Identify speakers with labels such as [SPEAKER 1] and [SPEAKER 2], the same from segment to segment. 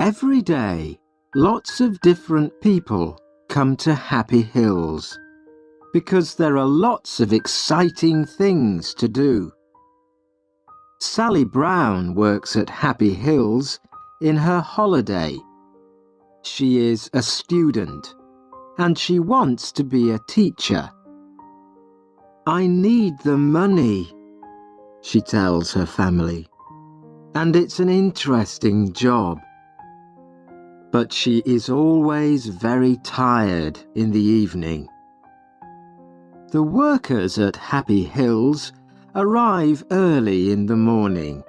[SPEAKER 1] Every day, lots of different people come to Happy Hills because there are lots of exciting things to do. Sally Brown works at Happy Hills in her holiday. She is a student and she wants to be a teacher. "I need the money," she tells her family, "and it's an interesting job." But she is always very tired in the evening. The workers at Happy Hills arrive early in the morning.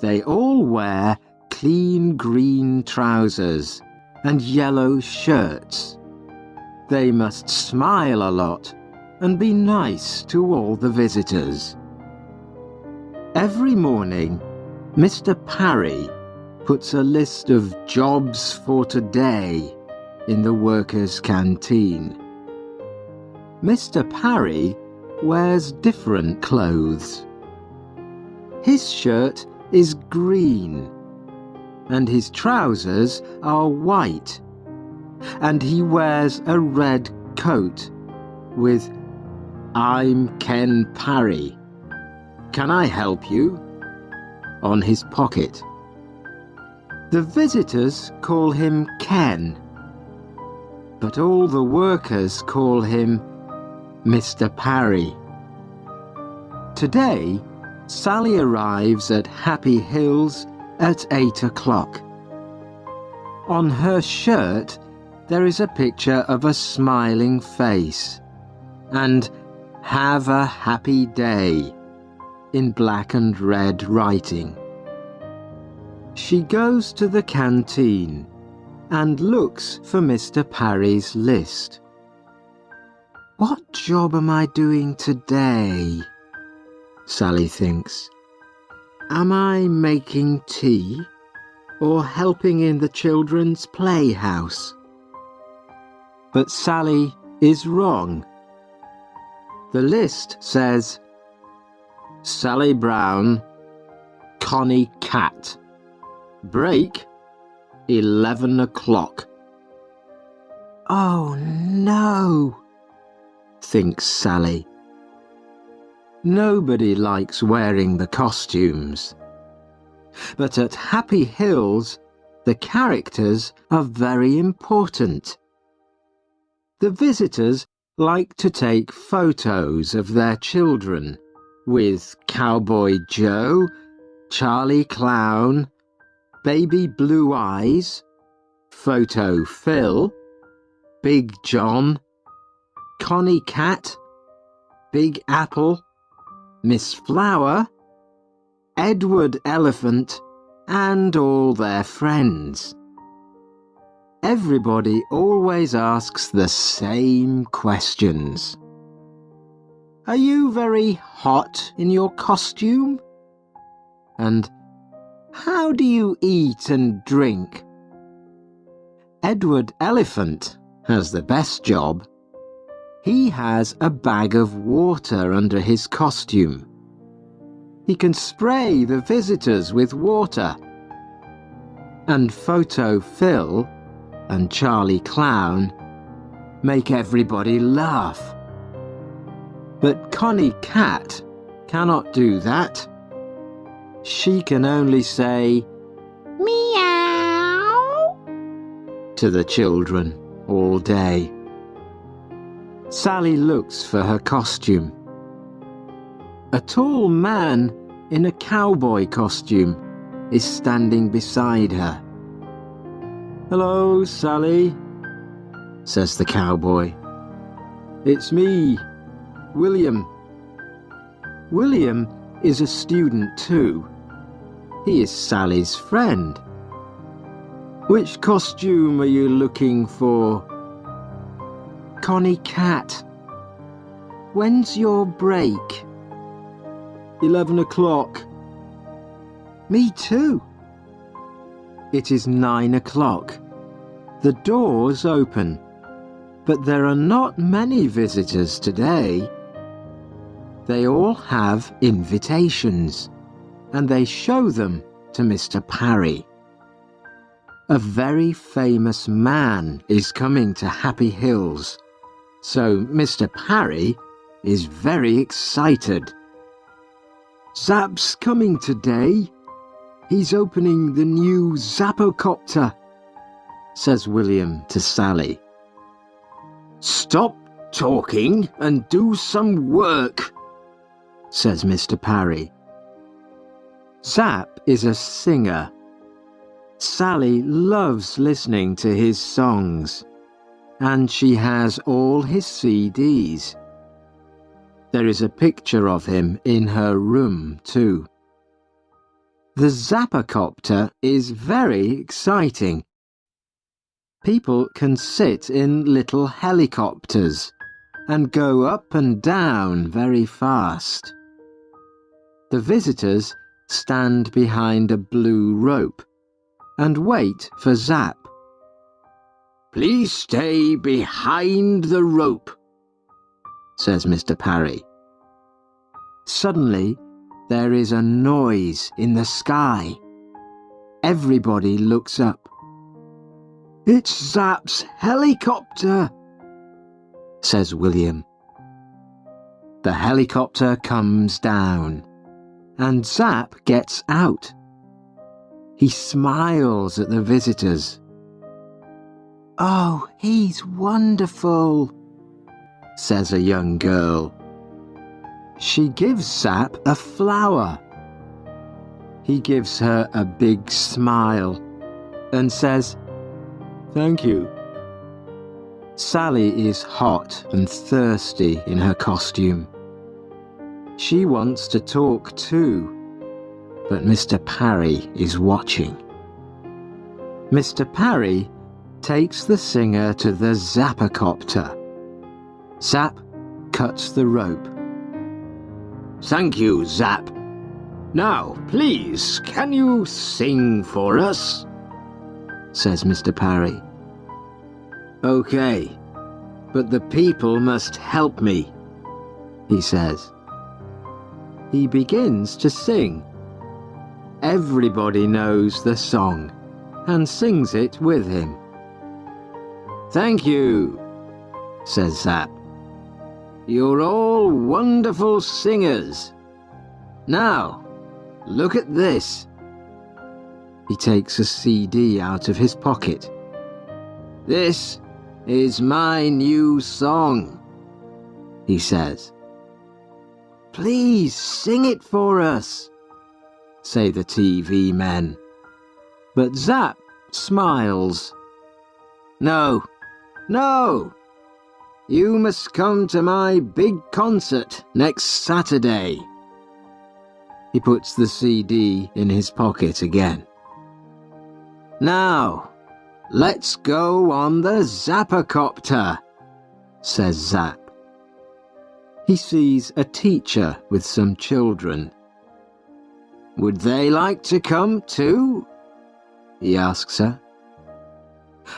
[SPEAKER 1] They all wear clean green trousers and yellow shirts. They must smile a lot and be nice to all the visitors. Every morning, Mr. Parry puts a list of jobs for today in the workers' canteen. Mr. Parry wears different clothes. His shirt is green and his trousers are white, and he wears a red coat with "I'm Ken Parry. Can I help you?" on his pocket. The visitors call him Ken, but all the workers call him Mr. Parry. Today, Sally arrives at Happy Hills at 8 o'clock. On her shirt, there is a picture of a smiling face and "Have a happy day" in black and red writing. She goes to the canteen and looks for Mr. Parry's list. "What job am I doing today?" Sally thinks. "Am I making tea or helping in the children's playhouse?" But Sally is wrong. The list says Sally Brown, Connie Cat. Break 11 o'clock. "Oh no," thinks Sally. Nobody likes wearing the costumes. But at Happy Hills, the characters are very important. The visitors like to take photos of their children with Cowboy Joe, Charlie Clown, Baby Blue Eyes, Photo Phil, Big John, Connie Cat, Big Apple, Miss Flower, Edward Elephant, and all their friends. Everybody always asks the same questions. "Are you very hot in your costume?" And "How do you eat and drink?" Edward Elephant has the best job. He has a bag of water under his costume. He can spray the visitors with water. And Photo Phil and Charlie Clown make everybody laugh. But Connie Cat cannot do that. She can only say "Meow" to the children all day. Sally looks for her costume. A tall man in a cowboy costume is standing beside her. "Hello, Sally," says the cowboy. "It's me, William." William is a student too. He is Sally's friend. "Which costume are you looking for?" "Connie Cat." "When's your break?" 11 o'clock. "Me too." It is 9 o'clock. The doors open, but there are not many visitors today. They all have invitations, and they show them to Mr. Parry. A very famous man is coming to Happy Hills, so Mr. Parry is very excited. Zap's coming today. He's opening the new Zappocopter, says William to Sally. Stop talking and do some work, says Mr. Parry. Zap is a singer. Sally loves listening to his songs, and she has all his CDs. There is a picture of him in her room, too. The Zappocopter is very exciting. People can sit in little helicopters and go up and down very fast. The visitors stand behind a blue rope and wait for Zap. Please stay behind the rope, says Mr. Parry. Suddenly, there is a noise in the sky. Everybody looks up. It's Zap's helicopter, says William. The helicopter comes down, and Zap gets out. He smiles at the visitors. Oh, he's wonderful, says a young girl. She gives Zap a flower. He gives her a big smile and says, Thank you. Sally is hot and thirsty in her costume. She wants to talk too, but Mr. Parry is watching. Mr. Parry takes the singer to the Zappocopter. Zap cuts the rope. Thank you, Zap. Now, please, can you sing for us? Says Mr. Parry. Okay, but the people must help me, he says. He begins to sing. Everybody knows the song and sings it with him. Thank you, says Zap. You're all wonderful singers. Now, look at this. He takes a CD out of his pocket. This is my new song, he says. Please sing it for us, say the TV men. But Zap smiles. No, no. You must come to my big concert next Saturday. He puts the CD in his pocket again. Now, let's go on the Zappocopter, says Zap. He sees a teacher with some children. Would they like to come too? He asks her.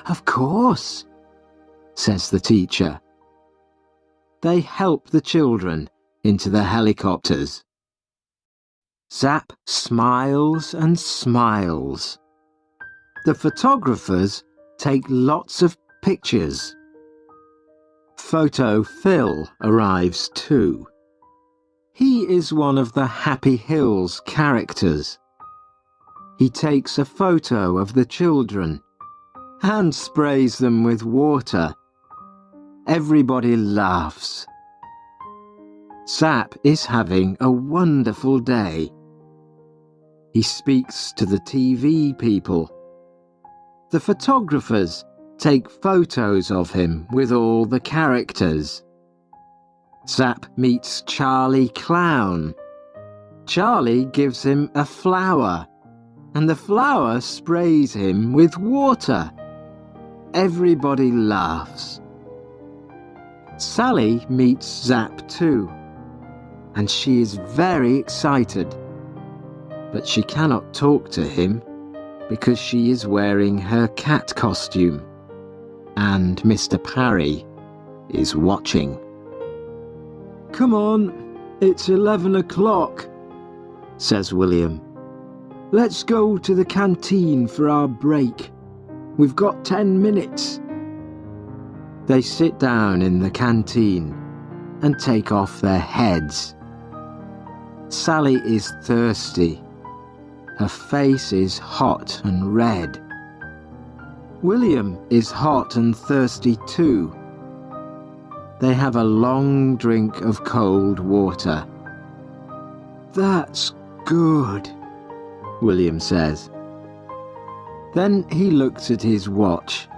[SPEAKER 1] Of course, says the teacher. They help the children into the helicopters. Zap smiles and smiles. The photographers take lots of pictures. Photo Phil arrives too. He is one of the Happy Hills characters. He takes a photo of the children and sprays them with water. Everybody laughs. Zap is having a wonderful day. He speaks to the TV people. The photographers take photos of him with all the characters. Zap meets Charlie Clown. Charlie gives him a flower, and the flower sprays him with water. Everybody laughs. Sally meets Zap too, and she is very excited. But she cannot talk to him because she is wearing her cat costume, and Mr. Parry is watching. Come on, it's 11 o'clock, says William. Let's go to the canteen for our break. We've got 10 minutes. They sit down in the canteen and take off their heads. Sally is thirsty. Her face is hot and red. William is hot and thirsty too. They have a long drink of cold water. "That's good," William says. Then he looks at his watch.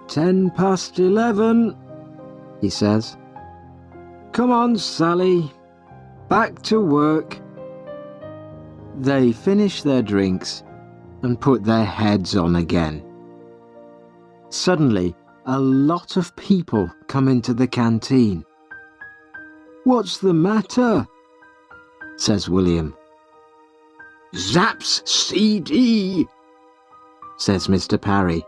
[SPEAKER 1] 11:10, he says. "Come on, Sally. Back to work." They finish their drinks and put their heads on again. Suddenly, a lot of people come into the canteen. "What's the matter?" says William. "Zap's CD," says Mr. Parry.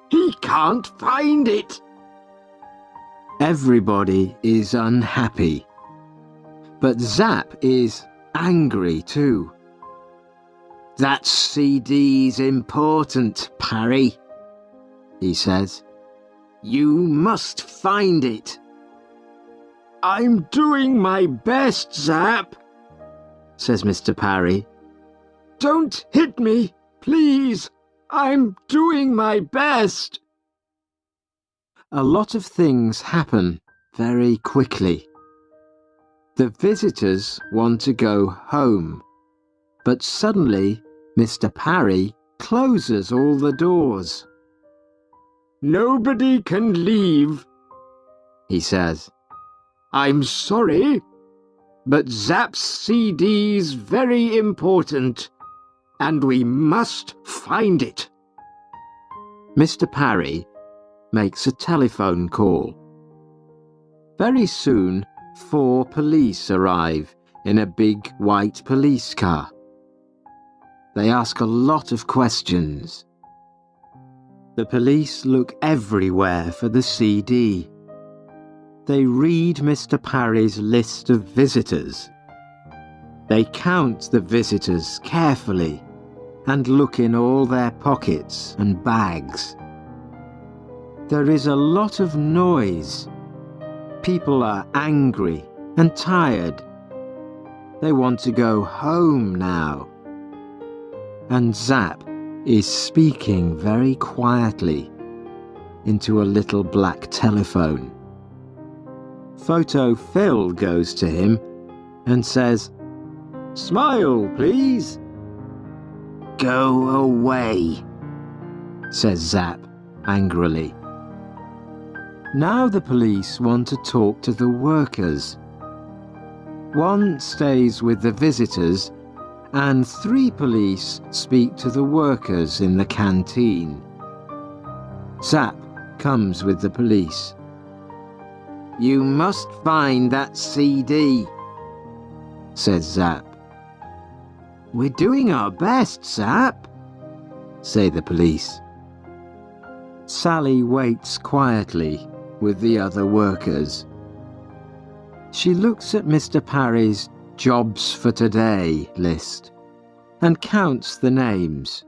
[SPEAKER 1] "He can't find it." Everybody is unhappy, but Zap is angry too. "That CD's important, Parry," he says. "You must find it." "I'm doing my best, Zap," says Mr. Parry. "Don't hit me, please. I'm doing my best." A lot of things happen very quickly. The visitors want to go home, but suddenly Mr. Parry closes all the doors. "Nobody can leave," he says. "I'm sorry, but Zap's CD's very important, and we must find it." Mr. Parry makes a telephone call. Very soon, 4 police arrive in a big white police car. They ask a lot of questions. The police look everywhere for the CD. They read Mr. Parry's list of visitors. They count the visitors carefully and look in all their pockets and bags. There is a lot of noise. People are angry and tired. They want to go home now. And Zap is speaking very quietly into a little black telephone. Photo Phil goes to him and says, "Smile, please." "Go away," says Zap angrily. Now the police want to talk to the workers. One stays with the visitors, and 3 police speak to the workers in the canteen. Zap comes with the police. "You must find that CD," says Zap. "We're doing our best, Zap," say the police. Sally waits quietly with the other workers. She looks at Mr. Parry's jobs for today list and counts the names.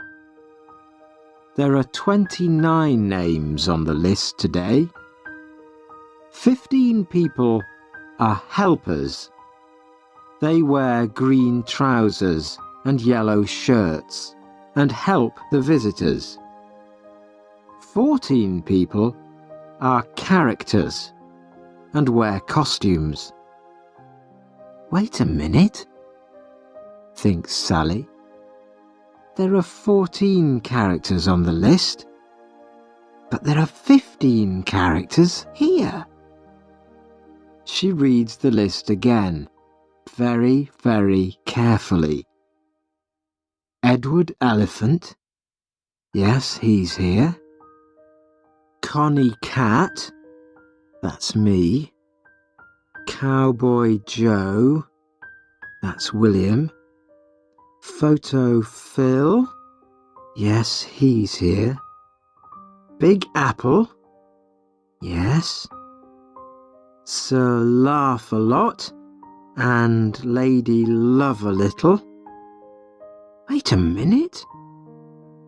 [SPEAKER 1] There are 29 names on the list today. 15 people are helpers. They wear green trousers and yellow shirts and help the visitors. 14 people are characters and wear costumes. Wait a minute, thinks Sally. There are 14 characters on the list, but there are 15 characters here. She reads the list again, very, very carefully. Edward Elephant, yes, he's here. Connie Cat, that's me. Cowboy Joe, that's William. Photo Phil, yes, he's here. Big Apple, yes. Sir Laugh-a-Lot and Lady Love-a-Little. Wait a minute.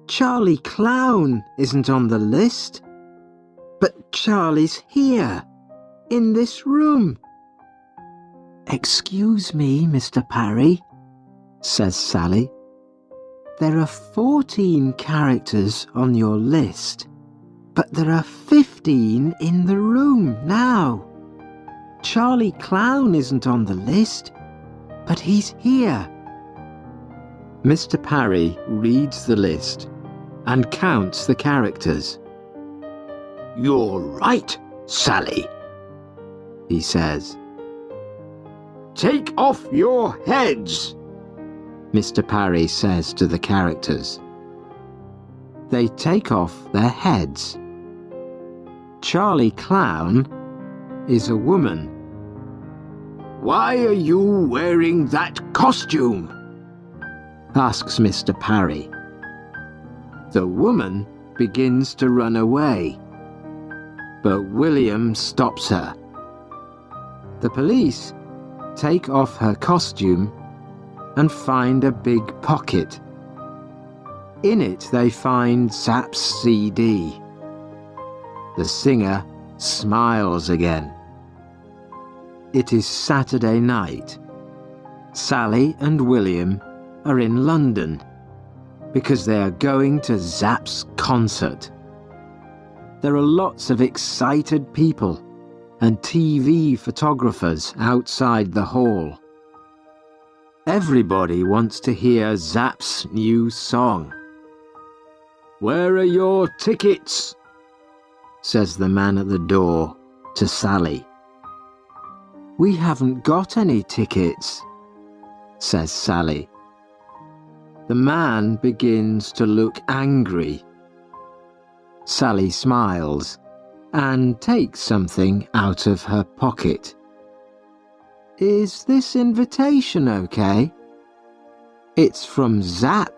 [SPEAKER 1] Charlie Clown isn't on the list. But Charlie's here, in this room. Excuse me, Mr. Parry, says Sally. There are 14 characters on your list, but there are 15 in the room now. Charlie Clown isn't on the list, but he's here. Mr. Parry reads the list and counts the characters. You're right, Sally, he says. Take off your heads, Mr. Parry says to the characters. They take off their heads. Charlie Clown is a woman. Why are you wearing that costume? Asks Mr. Parry. The woman begins to run away, but William stops her. The police take off her costume and find a big pocket. In it they find Zap's CD. The singer smiles again. It is Saturday night. Sally and William are in London because they are going to Zap's concert. There are lots of excited people and TV photographers outside the hall. Everybody wants to hear Zap's new song. Where are your tickets? Says the man at the door to Sally. We haven't got any tickets, says Sally. The man begins to look angry. Sally smiles and takes something out of her pocket. Is this invitation okay? It's from Zap,